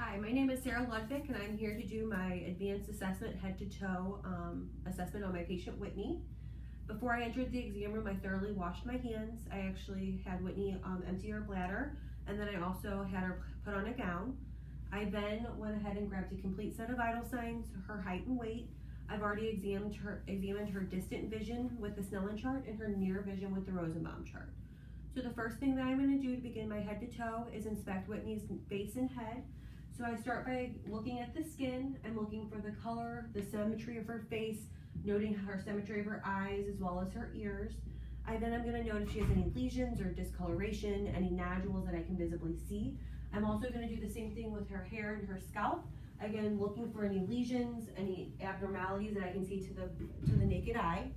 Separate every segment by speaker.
Speaker 1: Hi, my name is Sara Ludvik, and I'm here to do my advanced assessment head-to-toe assessment on my patient Whitney. Before I entered the exam room, I thoroughly washed my hands. I actually had Whitney empty her bladder, and then I also had her put on a gown. I then went ahead and grabbed a complete set of vital signs, her height and weight. I've already examined her distant vision with the Snellen chart and her near vision with the Rosenbaum chart. So the first thing that I'm going to do to begin my head-to-toe is inspect Whitney's face and head. So I start by looking at the skin. I'm looking for the color, the symmetry of her face, noting her symmetry of her eyes as well as her ears. I'm going to note if she has any lesions or discoloration, any nodules that I can visibly see. I'm also going to do the same thing with her hair and her scalp. Again, looking for any lesions, any abnormalities that I can see to the naked eye.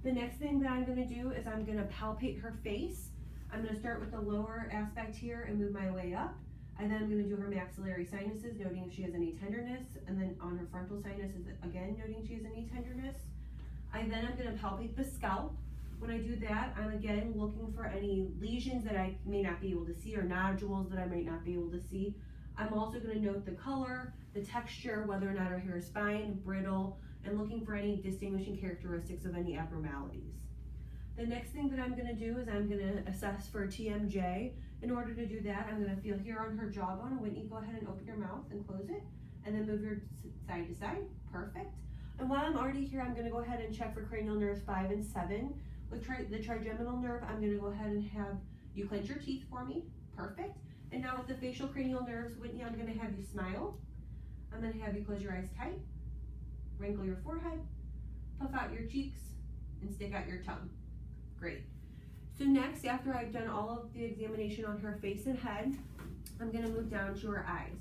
Speaker 1: The next thing that I'm going to do is I'm going to palpate her face. I'm going to start with the lower aspect here and move my way up. And then I'm going to do her maxillary sinuses, noting if she has any tenderness, and then on her frontal sinuses, again, noting if she has any tenderness. I'm going to palpate the scalp. When I do that, I'm again looking for any lesions that I may not be able to see or nodules that I might not be able to see. I'm also going to note the color, the texture, whether or not her hair is fine, brittle, and looking for any distinguishing characteristics of any abnormalities. The next thing that I'm going to do is I'm going to assess for TMJ. In order to do that, I'm going to feel here on her jawbone. Whitney, go ahead and open your mouth and close it, and then move your side to side. Perfect. And while I'm already here, I'm going to go ahead and check for cranial nerves 5 and 7. With the trigeminal nerve, I'm going to go ahead and have you clench your teeth for me. Perfect. And now with the facial cranial nerves, Whitney, I'm going to have you smile. I'm going to have you close your eyes tight, wrinkle your forehead, puff out your cheeks, and stick out your tongue. Great. So next, after I've done all of the examination on her face and head, I'm going to move down to her eyes.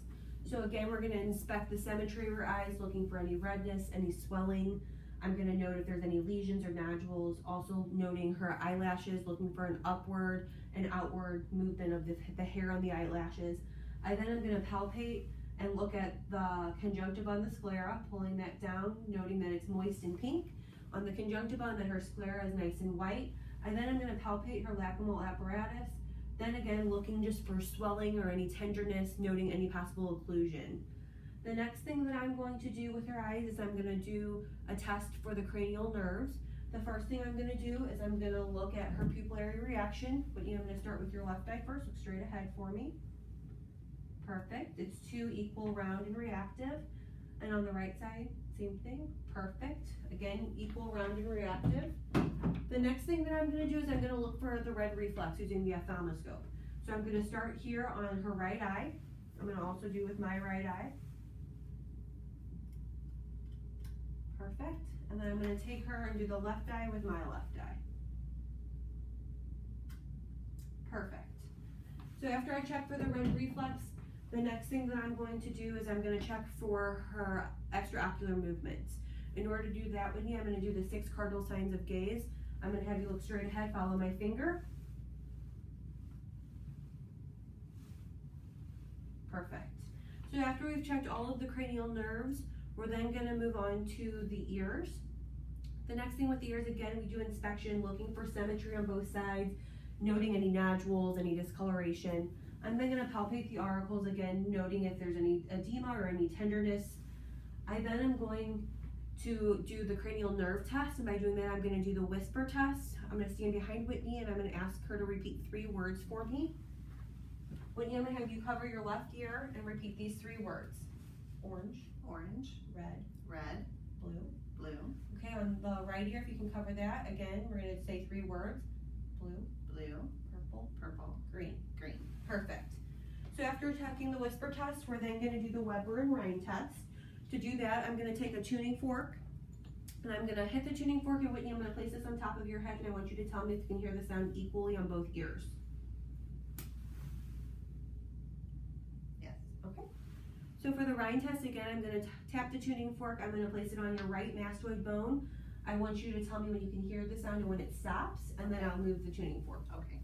Speaker 1: So again, we're going to inspect the symmetry of her eyes, looking for any redness, any swelling. I'm going to note if there's any lesions or nodules, also noting her eyelashes, looking for an upward and outward movement of the hair on the eyelashes. I'm going to palpate and look at the conjunctiva on the sclera, pulling that down, noting that it's moist and pink on the conjunctiva and that her sclera is nice and white. And then I'm going to palpate her lacrimal apparatus. Then again, looking just for swelling or any tenderness, noting any possible occlusion. The next thing that I'm going to do with her eyes is I'm going to do a test for the cranial nerves. The first thing I'm going to do is I'm going to look at her pupillary reaction. Whitney, I'm going to start with your left eye first. Look straight ahead for me. Perfect. It's 2 equal, round, and reactive. And on the right side, same thing. Perfect. Again, equal, round, and reactive. The next thing that I'm going to do is I'm going to look for the red reflex using the ophthalmoscope. So I'm going to start here on her right eye. I'm going to also do with my right eye. Perfect. And then I'm going to take her and do the left eye with my left eye. Perfect. So after I check for the red reflex, the next thing that I'm going to do is I'm going to check for her extraocular movements. In order to do that, Whitney, I'm going to do the 6 cardinal signs of gaze. I'm going to have you look straight ahead, follow my finger. Perfect. So after we've checked all of the cranial nerves, we're then going to move on to the ears. The next thing with the ears, again, we do inspection, looking for symmetry on both sides, noting any nodules, any discoloration. I'm then going to palpate the auricles again, noting if there's any edema or any tenderness. I then am going to do the cranial nerve test, and by doing that, I'm going to do the whisper test. I'm going to stand behind Whitney, and I'm going to ask her to repeat 3 words for me. Whitney, I'm going to have you cover your left ear and repeat these 3 words. Orange. Orange. Red.
Speaker 2: Red.
Speaker 1: Blue.
Speaker 2: Blue.
Speaker 1: Okay, on the right ear, if you can cover that, again, we're going to say 3 words. Blue.
Speaker 2: Blue.
Speaker 1: Purple.
Speaker 2: Purple.
Speaker 1: Green.
Speaker 2: Green.
Speaker 1: Perfect. So after checking the whisper test, we're then going to do the Weber and Rhine test. To do that, I'm going to take a tuning fork, and I'm going to hit the tuning fork, and Whitney, I'm going to place this on top of your head, and I want you to tell me if you can hear the sound equally on both ears.
Speaker 2: Yes.
Speaker 1: Okay. So for the Rhine test, again, I'm going to tap the tuning fork. I'm going to place it on your right mastoid bone. I want you to tell me when you can hear the sound and when it stops, and then I'll move the tuning fork.
Speaker 2: Okay.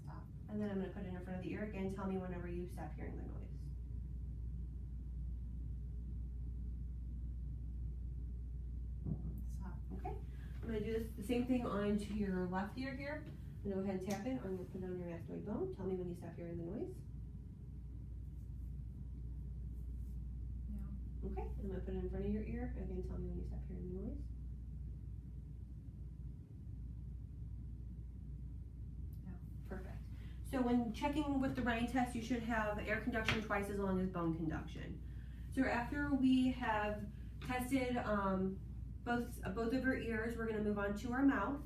Speaker 2: Stop.
Speaker 1: And then I'm going to put it in front of the ear again. Tell me whenever you stop hearing the noise.
Speaker 2: Stop.
Speaker 1: Okay. I'm gonna do this the same thing onto your left ear here. I'm gonna go ahead and tap it. I'm gonna put it on your mastoid bone. Tell me when you stop hearing the noise.
Speaker 2: No.
Speaker 1: Okay, I'm gonna put it in front of your ear. Again, tell me when you stop hearing the noise.
Speaker 2: No.
Speaker 1: Perfect. So when checking with the Ryan test, you should have air conduction twice as long as bone conduction. So after we have tested both of our ears, we're gonna move on to our mouth.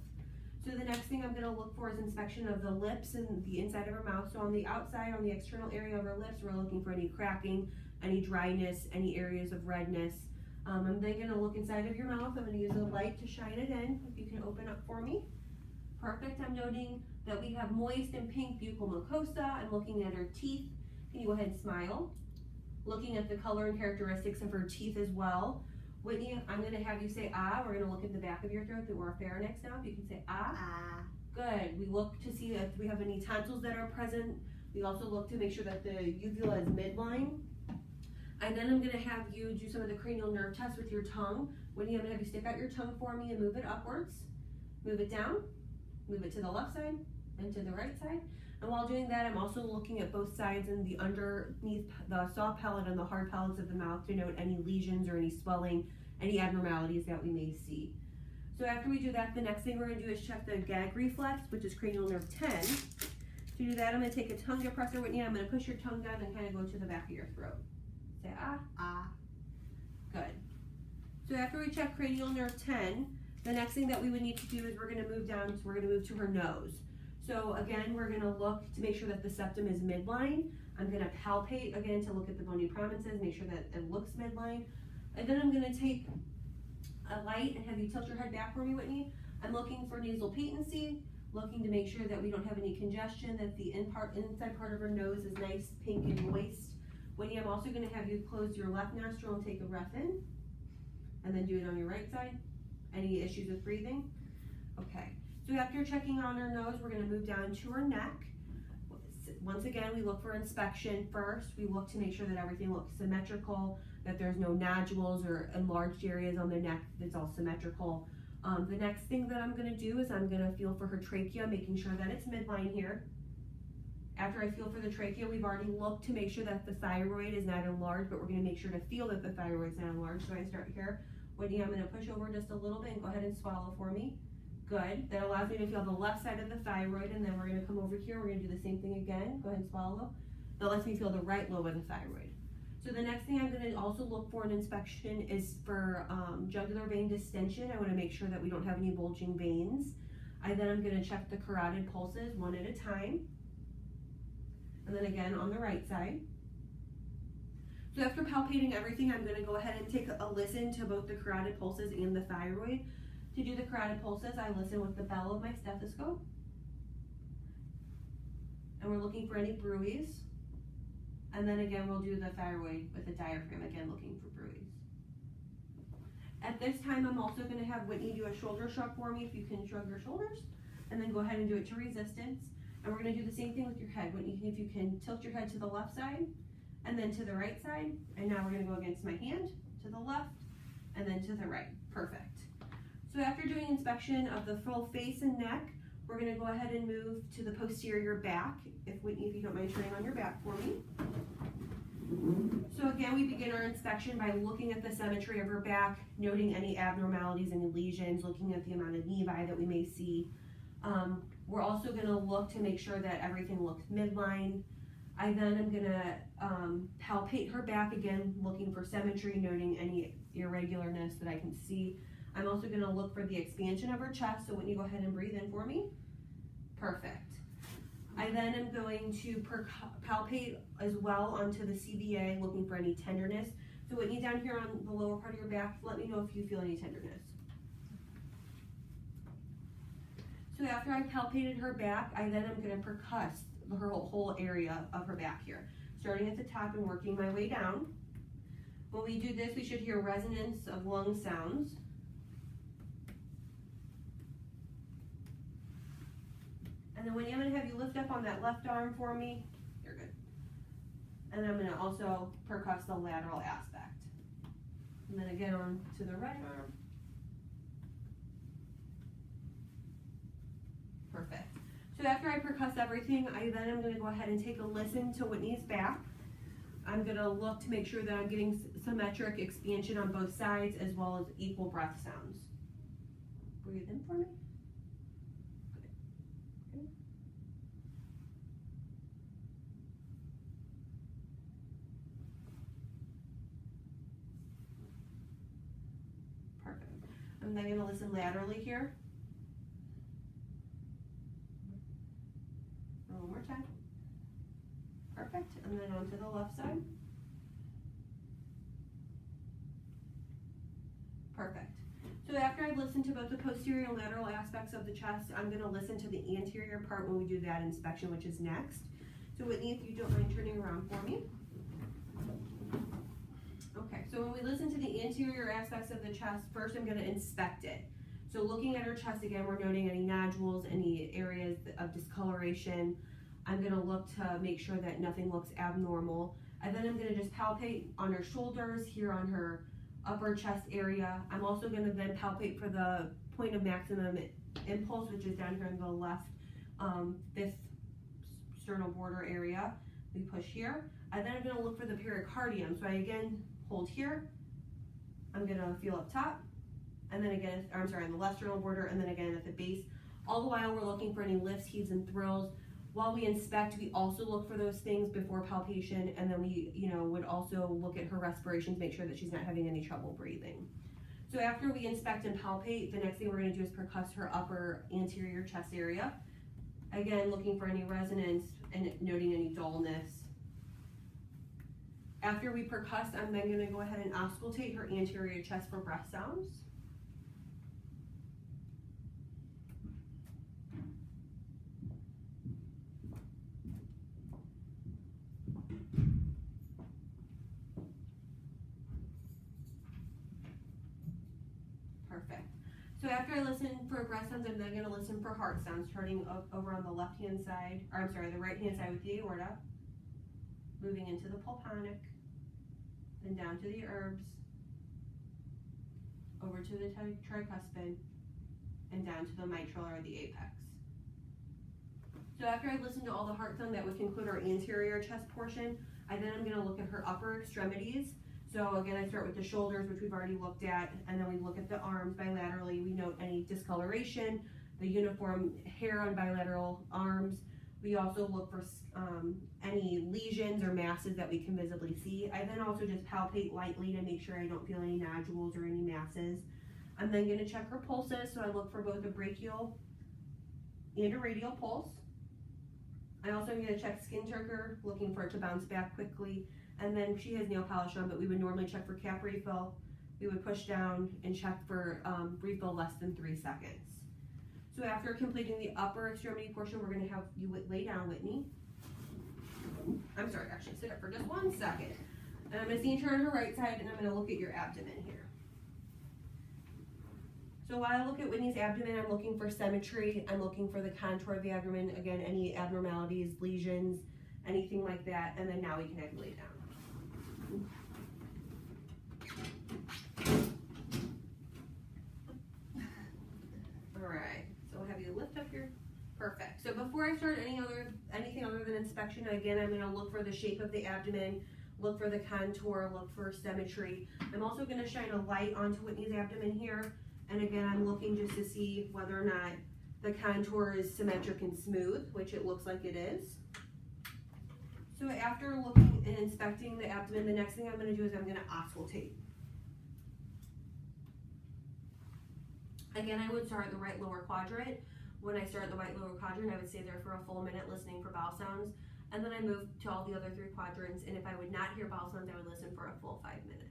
Speaker 1: So the next thing I'm gonna look for is inspection of the lips and the inside of our mouth. So on the outside, on the external area of our lips, we're looking for any cracking, any dryness, any areas of redness. I'm then gonna look inside of your mouth. I'm gonna use a light to shine it in. If you can open up for me. Perfect. I'm noting that we have moist and pink buccal mucosa. I'm looking at her teeth. Can you go ahead and smile? Looking at the color and characteristics of her teeth as well. Whitney, I'm going to have you say ah. We're going to look at the back of your throat through our pharynx now. If you can say ah.
Speaker 2: Ah.
Speaker 1: Good. We look to see if we have any tonsils that are present. We also look to make sure that the uvula is midline. And then I'm going to have you do some of the cranial nerve tests with your tongue. Whitney, I'm going to have you stick out your tongue for me and move it upwards. Move it down. Move it to the left side and to the right side. And while doing that, I'm also looking at both sides and the underneath the soft palate and the hard palates of the mouth to note any lesions or any swelling, any abnormalities that we may see. So after we do that, the next thing we're going to do is check the gag reflex, which is cranial nerve 10. To do that, I'm going to take a tongue depressor, Whitney. I'm going to push your tongue down and kind of go to the back of your throat. Say ah.
Speaker 2: Ah.
Speaker 1: Good. So after we check cranial nerve 10, the next thing that we would need to do is we're going to move down, so we're going to move to her nose. So again, we're gonna look to make sure that the septum is midline. I'm gonna palpate again to look at the bony prominences, make sure that it looks midline. And then I'm gonna take a light and have you tilt your head back for me, Whitney. I'm looking for nasal patency, looking to make sure that we don't have any congestion, that the inside part of her nose is nice, pink, and moist. Whitney, I'm also gonna have you close your left nostril and take a breath in, and then do it on your right side. Any issues with breathing? Okay. So after checking on her nose, we're going to move down to her neck. Once again, we look for inspection first. We look to make sure that everything looks symmetrical, that there's no nodules or enlarged areas on the neck, that's all symmetrical. The next thing that I'm going to do is I'm going to feel for her trachea, making sure that it's midline here. After I feel for the trachea, we've already looked to make sure that the thyroid is not enlarged, but we're going to make sure to feel that the thyroid is not enlarged. So I start here. Whitney, I'm going to push over just a little bit and go ahead and swallow for me. Good. That allows me to feel the left side of the thyroid, and then we're going to come over here. We're going to do the same thing again. Go ahead and swallow. That lets me feel the right lobe of the thyroid. So the next thing I'm going to also look for in inspection is for jugular vein distension. I want to make sure that we don't have any bulging veins. I'm going to check the carotid pulses one at a time. And then again on the right side. So after palpating everything, I'm going to go ahead and take a listen to both the carotid pulses and the thyroid. To do the carotid pulses, I listen with the bell of my stethoscope. And we're looking for any bruits. And then again, we'll do the thyroid with the diaphragm, again looking for bruits. At this time, I'm also going to have Whitney do a shoulder shrug for me, if you can shrug your shoulders. And then go ahead and do it to resistance. And we're going to do the same thing with your head. Whitney, if you can tilt your head to the left side, and then to the right side. And now we're going to go against my hand, to the left, and then to the right. Perfect. So after doing inspection of the full face and neck, we're going to go ahead and move to the posterior back. Whitney, if you don't mind turning on your back for me. So again, we begin our inspection by looking at the symmetry of her back, noting any abnormalities, any lesions, looking at the amount of nevi that we may see. We're also going to look to make sure that everything looks midline. I then am going to palpate her back again, looking for symmetry, noting any irregularness that I can see. I'm also going to look for the expansion of her chest, so when you go ahead and breathe in for me. Perfect. I then am going to palpate as well onto the CVA, looking for any tenderness. So Whitney, down here on the lower part of your back, let me know if you feel any tenderness. So after I palpated her back, I then am going to percuss her whole area of her back here, starting at the top and working my way down. When we do this, we should hear resonance of lung sounds. And then Whitney, I'm going to have you lift up on that left arm for me. You're good. And I'm going to also percuss the lateral aspect. And then again on to the right arm. Perfect. So after I percuss everything, I then am going to go ahead and take a listen to Whitney's back. I'm going to look to make sure that I'm getting symmetric expansion on both sides as well as equal breath sounds. Breathe in for me. Good. Good. Perfect. I'm then going to listen laterally here. One more time. Perfect. And then onto the left side. Perfect. So after I've listened to both the posterior and lateral aspects of the chest, I'm going to listen to the anterior part when we do that inspection, which is next. So Whitney, if you don't mind turning around for me. Okay, so when we listen to the anterior aspects of the chest, first I'm going to inspect it. So looking at her chest again, we're noting any nodules, any areas of discoloration. I'm going to look to make sure that nothing looks abnormal. And then I'm going to just palpate on her shoulders, here on her upper chest area. I'm also going to then palpate for the point of maximum impulse, which is down here on the left, fifth sternal border area. We push here. And then I'm going to look for the pericardium. So I again hold here. I'm going to feel up top. And then again, I'm sorry, on the left sternal border, and then again at the base. All the while we're looking for any lifts, heaves, and thrills. While we inspect, we also look for those things before palpation, and then we, would also look at her respiration to make sure that she's not having any trouble breathing. So after we inspect and palpate, the next thing we're going to do is percuss her upper anterior chest area. Again, looking for any resonance and noting any dullness. After we percuss, I'm then going to go ahead and auscultate her anterior chest for breath sounds. Perfect. So after I listen for breath sounds, I'm then going to listen for heart sounds, turning over on the left-hand side, or I'm sorry, the right-hand side with the aorta, moving into the pulponic, then down to the herbs, over to the tricuspid, and down to the mitral or the apex. So after I listen to all the heart sound, that would conclude our anterior chest portion. I'm going to look at her upper extremities. So again, I start with the shoulders, which we've already looked at, and then we look at the arms bilaterally. We note any discoloration, the uniform hair on bilateral arms. We also look for any lesions or masses that we can visibly see. I then also just palpate lightly to make sure I don't feel any nodules or any masses. I'm then going to check her pulses, so I look for both a brachial and a radial pulse. I also am going to check skin turgor, looking for it to bounce back quickly. And then she has nail polish on, but we would normally check for cap refill. We would push down and check for refill less than 3 seconds. So after completing the upper extremity portion, we're going to have you lay down, Whitney. I'm sorry, actually sit up for just 1 second. And I'm going to center on her right side, and I'm going to look at your abdomen here. So while I look at Whitney's abdomen, I'm looking for symmetry. I'm looking for the contour of the abdomen. Again, any abnormalities, lesions, anything like that. And then now we can have you lay down. All right, so we'll have you lift up your, perfect. So before I start anything other than inspection, again, I'm going to look for the shape of the abdomen, look for the contour, look for symmetry. I'm also going to shine a light onto Whitney's abdomen here, and again, I'm looking just to see whether or not the contour is symmetric and smooth, which it looks like it is. So after looking and inspecting the abdomen, the next thing I'm going to do is I'm going to auscultate. Again, I would start the right lower quadrant. When I start the right lower quadrant, I would stay there for a full minute listening for vowel sounds, and then I move to all the other 3 quadrants, and if I would not hear vowel sounds, I would listen for a full 5 minutes.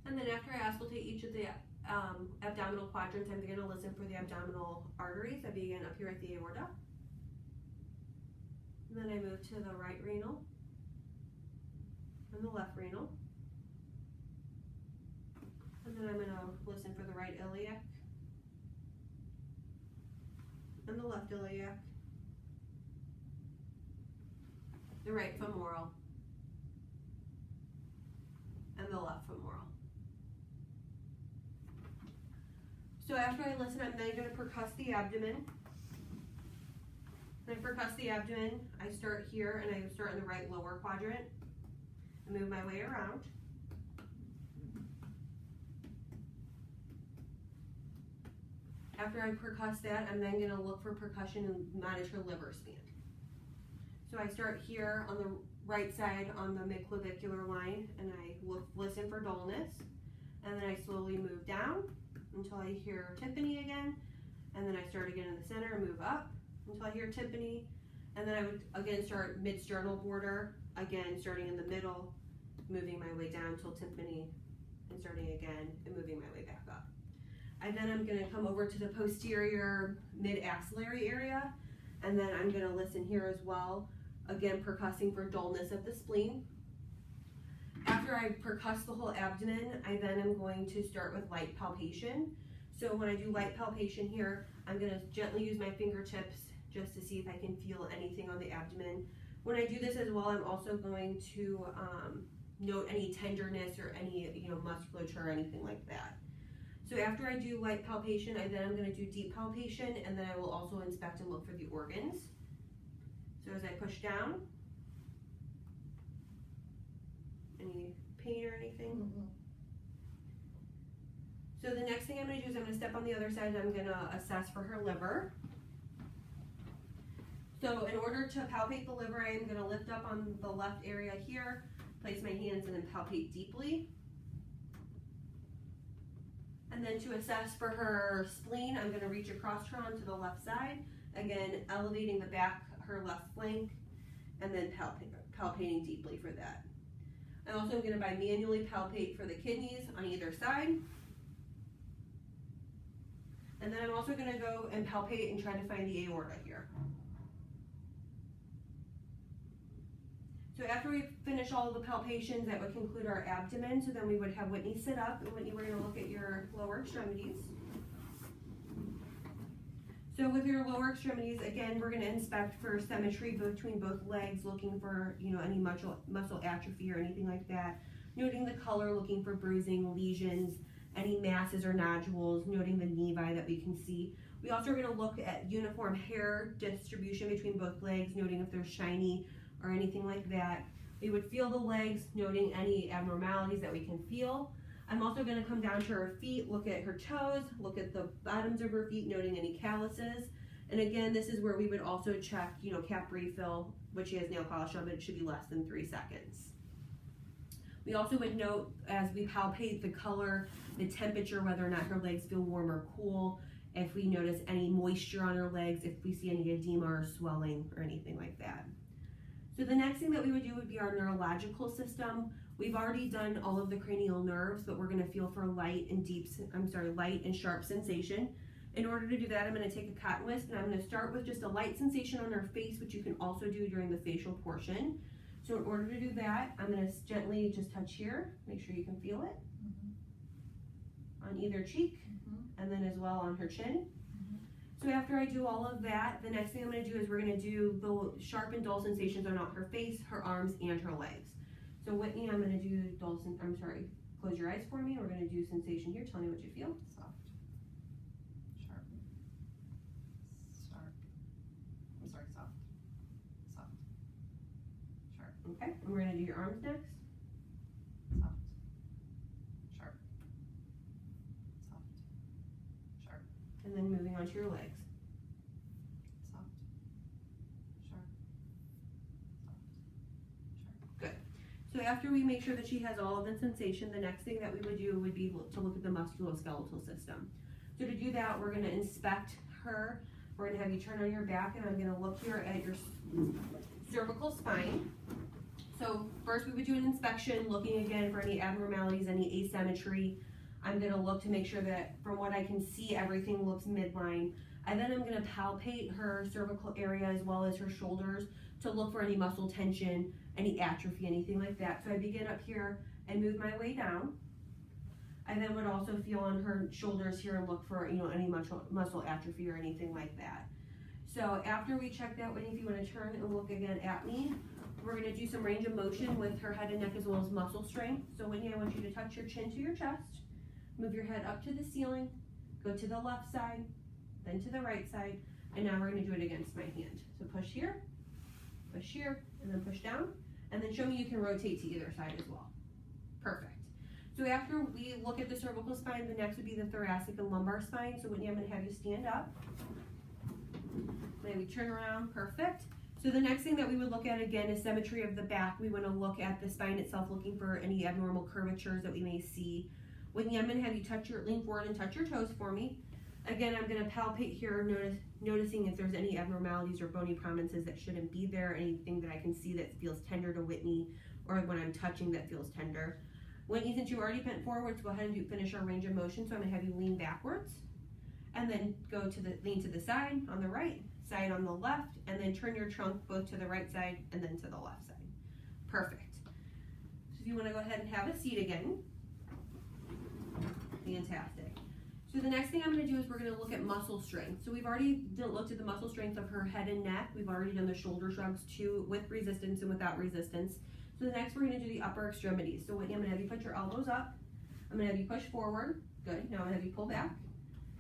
Speaker 1: And then after I auscultate each of the abdominal quadrants, I'm going to listen for the abdominal arteries. I begin up here at the aorta. And then I move to the right renal and the left renal. And then I'm going to listen for the right iliac and the left iliac. the right femoral, and the left femoral. So after I listen, I'm then going to percuss the abdomen. When I percuss the abdomen, I start here and I start in the right lower quadrant and move my way around. After I percuss that, I'm then going to look for percussion and monitor liver span. So I start here on the right side on the midclavicular line and I listen for dullness, and then I slowly move down until I hear tympany again, and then I start again in the center and move up until I hear tympany, and then I would again start mid-sternal border, again starting in the middle, moving my way down till tympany, and starting again and moving my way back up. And then I'm going to come over to the posterior mid-axillary area, and then I'm going to listen here as well, again percussing for dullness of the spleen. After I percuss the whole abdomen, I then am going to start with light palpation. So when I do light palpation here, I'm going to gently use my fingertips just to see if I can feel anything on the abdomen. When I do this as well, I'm also going to note any tenderness or any musculature or anything like that. So after I do light palpation, I'm going to do deep palpation, and then I will also inspect and look for the organs. So as I push down, any pain or anything?
Speaker 2: Mm-hmm.
Speaker 1: So the next thing I'm going to do is I'm going to step on the other side and I'm going to assess for her liver. So in order to palpate the liver, I am going to lift up on the left area here, place my hands and then palpate deeply. And then to assess for her spleen, I'm going to reach across her onto the left side, again elevating the back, her left flank, and then palpating deeply for that. I'm also going to manually palpate for the kidneys on either side. And then I'm also going to go and palpate and try to find the aorta here. So after we finish all of the palpations, that would conclude our abdomen. So then we would have Whitney sit up, and Whitney, we're going to look at your lower extremities. So with your lower extremities, again, we're going to inspect for symmetry between both legs, looking for any muscle atrophy or anything like that. Noting the color, looking for bruising, lesions, any masses or nodules, noting the nevi that we can see. We also are going to look at uniform hair distribution between both legs, noting if they're shiny or anything like that. We would feel the legs, noting any abnormalities that we can feel. I'm also going to come down to her feet, look at her toes, look at the bottoms of her feet, noting any calluses. And again, this is where we would also check, cap refill, which she has nail polish on, but it should be less than 3 seconds. We also would note as we palpate the color, the temperature, whether or not her legs feel warm or cool, if we notice any moisture on her legs, if we see any edema or swelling or anything like that. So the next thing that we would do would be our neurological system. We've already done all of the cranial nerves, but we're going to feel for light and sharp sensation. In order to do that, I'm going to take a cotton whisk and I'm going to start with just a light sensation on her face, which you can also do during the facial portion. So in order to do that, I'm going to gently just touch here, make sure you can feel it, on either cheek, and then as well on her chin. So after I do all of that, the next thing I'm going to do is we're going to do the sharp and dull sensations on her face, her arms, and her legs. So Whitney, I'm going to do close your eyes for me. We're going to do sensation here. Tell me what you feel.
Speaker 2: Soft. Sharp. Sharp. I'm sorry, soft. Soft. Sharp.
Speaker 1: Okay, and we're going to do your arms next.
Speaker 2: Soft. Sharp. Soft. Sharp.
Speaker 1: And then moving on to your legs.
Speaker 2: Soft. Sharp. Soft. Sharp.
Speaker 1: Good. So after we make sure that she has all of the sensation, the next thing that we would do would be to look at the musculoskeletal system. So to do that, we're going to inspect her. We're going to have you turn on your back, and I'm going to look here at your cervical spine. So first we would do an inspection, looking again for any abnormalities, any asymmetry. I'm going to look to make sure that from what I can see, everything looks midline. And then I'm going to palpate her cervical area as well as her shoulders to look for any muscle tension, any atrophy, anything like that. So I begin up here and move my way down. I then would also feel on her shoulders here and look for any muscle atrophy or anything like that. So after we check that, Whitney, if you want to turn and look again at me, We're gonna do some range of motion with her head and neck as well as muscle strength. So Whitney, I want you to touch your chin to your chest, move your head up to the ceiling, go to the left side, then to the right side, and now we're gonna do it against my hand. So push here, and then push down, and then show me you can rotate to either side as well. Perfect. So after we look at the cervical spine, the next would be the thoracic and lumbar spine. So Whitney, I'm gonna have you stand up. Maybe turn around, perfect. So the next thing that we would look at again is symmetry of the back. We wanna look at the spine itself, looking for any abnormal curvatures that we may see. Whitney, I'm gonna have you lean forward and touch your toes for me. Again, I'm gonna palpate here, noticing if there's any abnormalities or bony prominences that shouldn't be there, anything that I can see that feels tender to Whitney, or when I'm touching that feels tender. Whitney, since you already bent forwards, go ahead and finish our range of motion. So I'm gonna have you lean backwards, and then lean to the side on the right, side on the left, and then turn your trunk both to the right side and then to the left side. Perfect. So if you wanna go ahead and have a seat again. Fantastic. So the next thing I'm gonna do is we're gonna look at muscle strength. So we've already looked at the muscle strength of her head and neck. We've already done the shoulder shrugs too, with resistance and without resistance. So the next we're gonna do the upper extremities. So Whitney, I'm gonna have you put your elbows up. I'm gonna have you push forward. Good. Now I'm gonna have you pull back.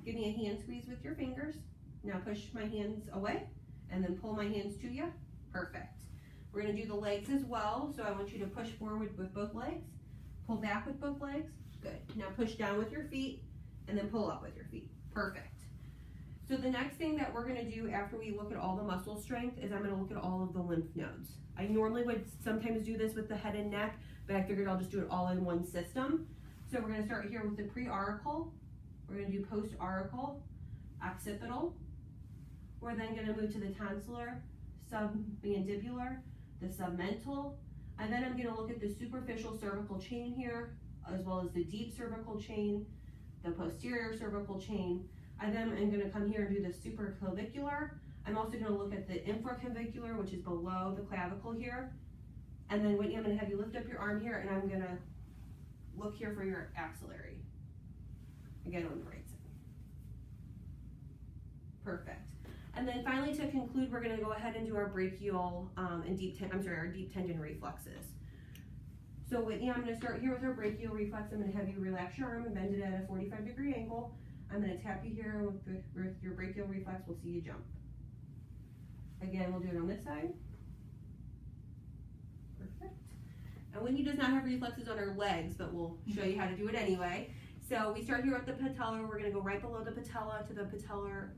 Speaker 1: Give me a hand squeeze with your fingers. Now push my hands away and then pull my hands to you. Perfect. We're gonna do the legs as well. So I want you to push forward with both legs, pull back with both legs. Good. Now push down with your feet and then pull up with your feet. Perfect. So the next thing that we're gonna do after we look at all the muscle strength is I'm gonna look at all of the lymph nodes. I normally would sometimes do this with the head and neck, but I figured I'll just do it all in one system. So we're gonna start here with the pre-auricle. We're gonna do post-auricle, occipital. We're then gonna move to the tonsillar, submandibular, the submental, and then I'm gonna look at the superficial cervical chain here, as well as the deep cervical chain, the posterior cervical chain. I then am gonna come here and do the supraclavicular. I'm also gonna look at the infraclavicular, which is below the clavicle here. And then Whitney, I'm gonna have you lift up your arm here and I'm gonna look here for your axillary. Again, on the right side. Perfect. And then finally, to conclude, we're gonna go ahead and do our brachial and our deep tendon reflexes. So Whitney, I'm gonna start here with our brachial reflex. I'm gonna have you relax your arm and bend it at a 45-degree angle. I'm gonna tap you here with your brachial reflex. We'll see you jump. Again, we'll do it on this side. Perfect. And Whitney does not have reflexes on her legs, but we'll show you how to do it anyway. So we start here at the patella. We're gonna go right below the patella to the patellar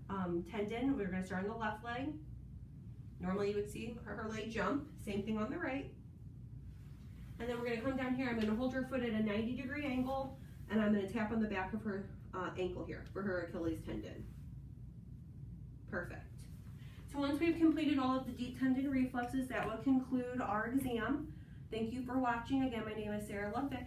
Speaker 1: tendon. We're gonna start on the left leg. Normally you would see her leg jump. Same thing on the right. And then we're gonna come down here. I'm gonna hold her foot at a 90-degree angle, and I'm gonna tap on the back of her ankle here for her Achilles tendon. Perfect. So once we've completed all of the deep tendon reflexes, that will conclude our exam. Thank you for watching. Again, my name is Sara Ludvik.